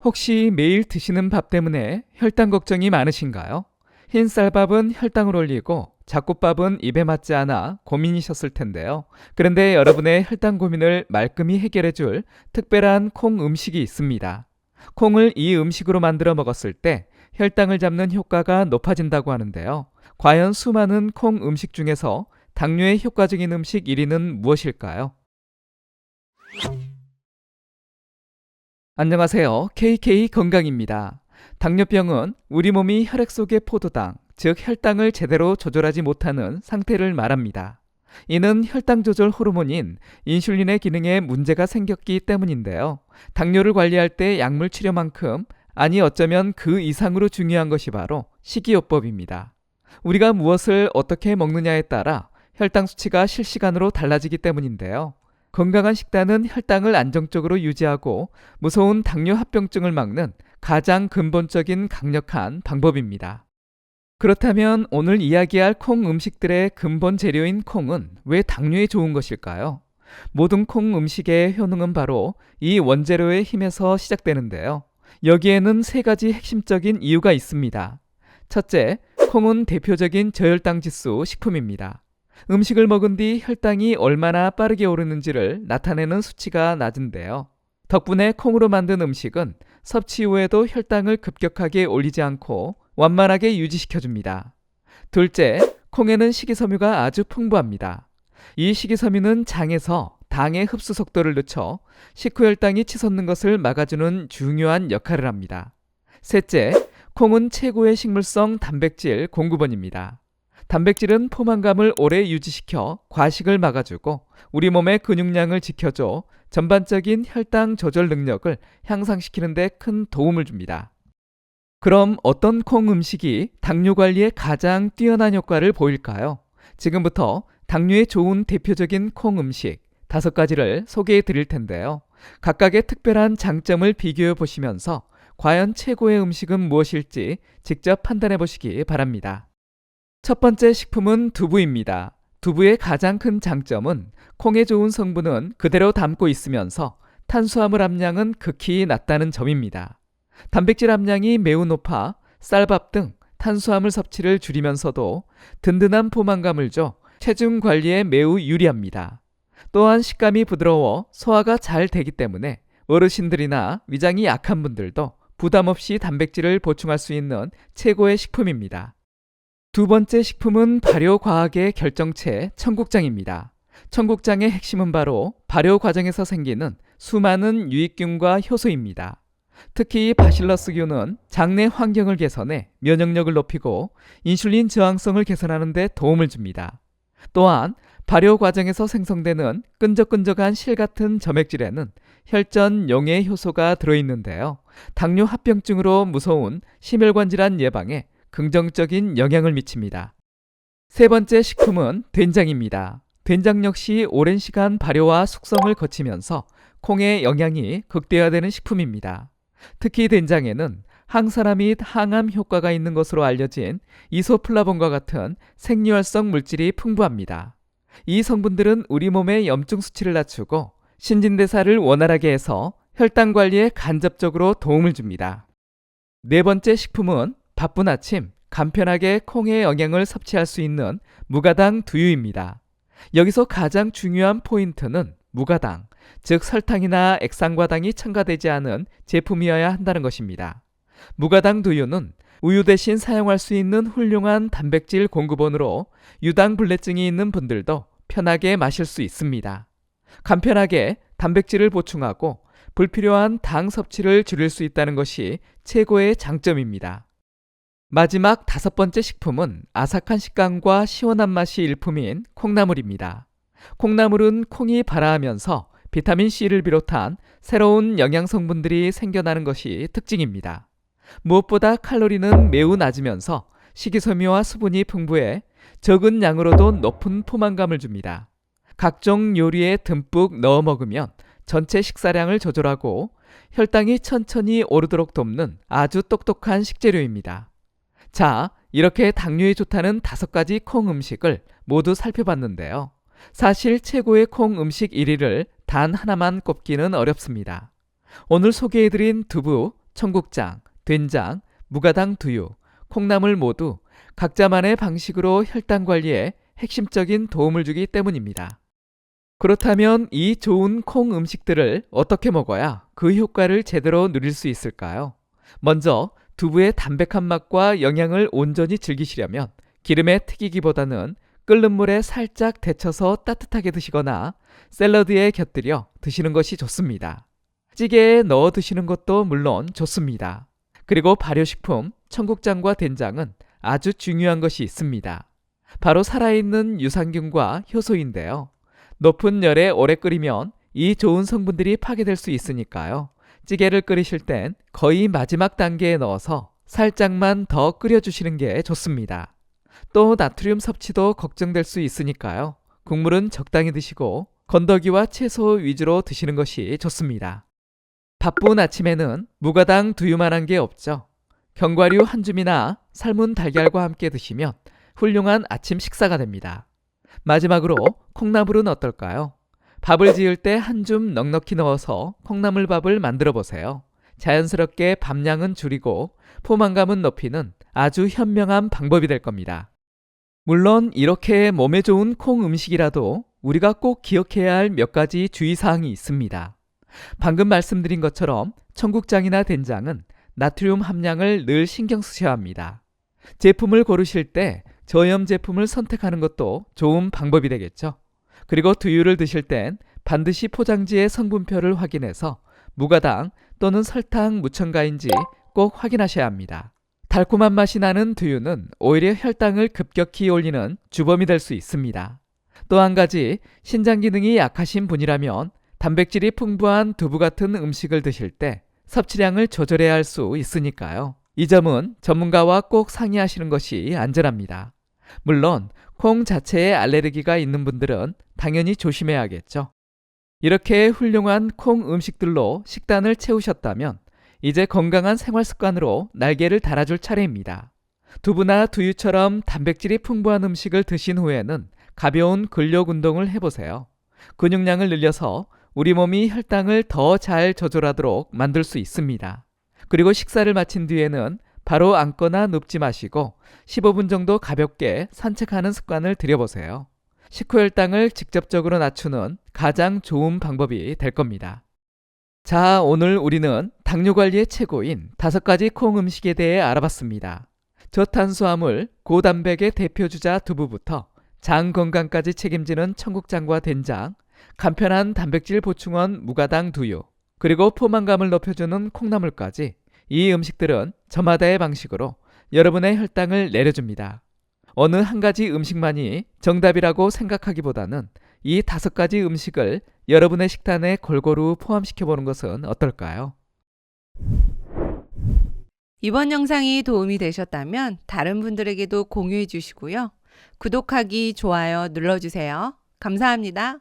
혹시 매일 드시는 밥 때문에 혈당 걱정이 많으신가요? 흰 쌀밥은 혈당을 올리고 잡곡밥은 입에 맞지 않아 고민이셨을 텐데요. 그런데 여러분의 혈당 고민을 말끔히 해결해 줄 특별한 콩 음식이 있습니다. 콩을 이 음식으로 만들어 먹었을 때 혈당을 잡는 효과가 높아진다고 하는데요. 과연 수많은 콩 음식 중에서 당뇨에 효과적인 음식 1위는 무엇일까요? 안녕하세요. KK 건강입니다. 당뇨병은 우리 몸이 혈액 속의 포도당, 즉 혈당을 제대로 조절하지 못하는 상태를 말합니다. 이는 혈당 조절 호르몬인 인슐린의 기능에 문제가 생겼기 때문인데요. 당뇨를 관리할 때 약물 치료만큼, 아니 어쩌면 그 이상으로 중요한 것이 바로 식이요법입니다. 우리가 무엇을 어떻게 먹느냐에 따라 혈당 수치가 실시간으로 달라지기 때문인데요. 건강한 식단은 혈당을 안정적으로 유지하고 무서운 당뇨 합병증을 막는 가장 근본적인 강력한 방법입니다. 그렇다면 오늘 이야기할 콩 음식들의 근본 재료인 콩은 왜 당뇨에 좋은 것일까요? 모든 콩 음식의 효능은 바로 이 원재료의 힘에서 시작되는데요. 여기에는 세 가지 핵심적인 이유가 있습니다. 첫째, 콩은 대표적인 저혈당 지수 식품입니다. 음식을 먹은 뒤 혈당이 얼마나 빠르게 오르는지를 나타내는 수치가 낮은데요. 덕분에 콩으로 만든 음식은 섭취 후에도 혈당을 급격하게 올리지 않고 완만하게 유지시켜줍니다. 둘째, 콩에는 식이섬유가 아주 풍부합니다. 이 식이섬유는 장에서 당의 흡수 속도를 늦춰 식후 혈당이 치솟는 것을 막아주는 중요한 역할을 합니다. 셋째, 콩은 최고의 식물성 단백질 공급원입니다. 단백질은 포만감을 오래 유지시켜 과식을 막아주고 우리 몸의 근육량을 지켜줘 전반적인 혈당 조절 능력을 향상시키는 데 큰 도움을 줍니다. 그럼 어떤 콩 음식이 당뇨 관리에 가장 뛰어난 효과를 보일까요? 지금부터 당뇨에 좋은 대표적인 콩 음식 5가지를 소개해 드릴 텐데요. 각각의 특별한 장점을 비교해 보시면서 과연 최고의 음식은 무엇일지 직접 판단해 보시기 바랍니다. 첫 번째 식품은 두부입니다. 두부의 가장 큰 장점은 콩에 좋은 성분은 그대로 담고 있으면서 탄수화물 함량은 극히 낮다는 점입니다. 단백질 함량이 매우 높아 쌀밥 등 탄수화물 섭취를 줄이면서도 든든한 포만감을 줘 체중 관리에 매우 유리합니다. 또한 식감이 부드러워 소화가 잘 되기 때문에 어르신들이나 위장이 약한 분들도 부담 없이 단백질을 보충할 수 있는 최고의 식품입니다. 두 번째 식품은 발효과학의 결정체 청국장입니다. 청국장의 핵심은 바로 발효 과정에서 생기는 수많은 유익균과 효소입니다. 특히 바실러스균은 장내 환경을 개선해 면역력을 높이고 인슐린 저항성을 개선하는 데 도움을 줍니다. 또한 발효 과정에서 생성되는 끈적끈적한 실 같은 점액질에는 혈전 용해 효소가 들어있는데요. 당뇨 합병증으로 무서운 심혈관 질환 예방에 긍정적인 영향을 미칩니다. 세 번째 식품은 된장입니다. 된장 역시 오랜 시간 발효와 숙성을 거치면서 콩의 영양이 극대화되는 식품입니다. 특히 된장에는 항산화 및 항암 효과가 있는 것으로 알려진 이소플라본과 같은 생리활성 물질이 풍부합니다. 이 성분들은 우리 몸의 염증 수치를 낮추고 신진대사를 원활하게 해서 혈당 관리에 간접적으로 도움을 줍니다. 네 번째 식품은 바쁜 아침 간편하게 콩의 영양을 섭취할 수 있는 무가당 두유입니다. 여기서 가장 중요한 포인트는 무가당, 즉 설탕이나 액상과당이 첨가되지 않은 제품이어야 한다는 것입니다. 무가당 두유는 우유 대신 사용할 수 있는 훌륭한 단백질 공급원으로 유당불내증이 있는 분들도 편하게 마실 수 있습니다. 간편하게 단백질을 보충하고 불필요한 당 섭취를 줄일 수 있다는 것이 최고의 장점입니다. 마지막 5번째 식품은 아삭한 식감과 시원한 맛이 일품인 콩나물입니다. 콩나물은 콩이 발아하면서 비타민C를 비롯한 새로운 영양 성분들이 생겨나는 것이 특징입니다. 무엇보다 칼로리는 매우 낮으면서 식이섬유와 수분이 풍부해 적은 양으로도 높은 포만감을 줍니다. 각종 요리에 듬뿍 넣어 먹으면 전체 식사량을 조절하고 혈당이 천천히 오르도록 돕는 아주 똑똑한 식재료입니다. 자, 이렇게 당뇨에 좋다는 5가지 콩 음식을 모두 살펴봤는데요. 사실 최고의 콩 음식 1위를 단 하나만 꼽기는 어렵습니다. 오늘 소개해드린 두부, 청국장, 된장, 무가당 두유, 콩나물 모두 각자만의 방식으로 혈당 관리에 핵심적인 도움을 주기 때문입니다. 그렇다면 이 좋은 콩 음식들을 어떻게 먹어야 그 효과를 제대로 누릴 수 있을까요? 먼저 두부의 담백한 맛과 영양을 온전히 즐기시려면 기름에 튀기기보다는 끓는 물에 살짝 데쳐서 따뜻하게 드시거나 샐러드에 곁들여 드시는 것이 좋습니다. 찌개에 넣어 드시는 것도 물론 좋습니다. 그리고 발효식품 청국장과 된장은 아주 중요한 것이 있습니다. 바로 살아있는 유산균과 효소인데요. 높은 열에 오래 끓이면 이 좋은 성분들이 파괴될 수 있으니까요. 찌개를 끓이실 땐 거의 마지막 단계에 넣어서 살짝만 더 끓여주시는 게 좋습니다. 또 나트륨 섭취도 걱정될 수 있으니까요. 국물은 적당히 드시고 건더기와 채소 위주로 드시는 것이 좋습니다. 바쁜 아침에는 무가당 두유만한 게 없죠. 견과류 한 줌이나 삶은 달걀과 함께 드시면 훌륭한 아침 식사가 됩니다. 마지막으로 콩나물은 어떨까요? 밥을 지을 때 한 줌 넉넉히 넣어서 콩나물밥을 만들어 보세요. 자연스럽게 밥량은 줄이고 포만감은 높이는 아주 현명한 방법이 될 겁니다. 물론 이렇게 몸에 좋은 콩 음식이라도 우리가 꼭 기억해야 할 몇 가지 주의사항이 있습니다. 방금 말씀드린 것처럼 청국장이나 된장은 나트륨 함량을 늘 신경 쓰셔야 합니다. 제품을 고르실 때 저염 제품을 선택하는 것도 좋은 방법이 되겠죠. 그리고 두유를 드실 땐 반드시 포장지의 성분표를 확인해서 무가당 또는 설탕 무첨가인지 꼭 확인하셔야 합니다. 달콤한 맛이 나는 두유는 오히려 혈당을 급격히 올리는 주범이 될 수 있습니다. 또 한 가지, 신장 기능이 약하신 분이라면 단백질이 풍부한 두부 같은 음식을 드실 때 섭취량을 조절해야 할 수 있으니까요. 이 점은 전문가와 꼭 상의하시는 것이 안전합니다. 물론 콩 자체에 알레르기가 있는 분들은 당연히 조심해야겠죠. 이렇게 훌륭한 콩 음식들로 식단을 채우셨다면 이제 건강한 생활 습관으로 날개를 달아줄 차례입니다. 두부나 두유처럼 단백질이 풍부한 음식을 드신 후에는 가벼운 근력 운동을 해보세요. 근육량을 늘려서 우리 몸이 혈당을 더 잘 조절하도록 만들 수 있습니다. 그리고 식사를 마친 뒤에는 바로 앉거나 눕지 마시고 15분 정도 가볍게 산책하는 습관을 들여보세요. 식후 혈당을 직접적으로 낮추는 가장 좋은 방법이 될 겁니다. 자, 오늘 우리는 당뇨 관리의 최고인 5가지 콩 음식에 대해 알아봤습니다. 저탄수화물, 고단백의 대표주자 두부부터 장 건강까지 책임지는 청국장과 된장, 간편한 단백질 보충원 무가당 두유, 그리고 포만감을 높여주는 콩나물까지 이 음식들은 저마다의 방식으로 여러분의 혈당을 내려줍니다. 어느 한 가지 음식만이 정답이라고 생각하기보다는 이 5가지 음식을 여러분의 식단에 골고루 포함시켜보는 것은 어떨까요? 이번 영상이 도움이 되셨다면 다른 분들에게도 공유해 주시고요. 구독하기, 좋아요 눌러주세요. 감사합니다.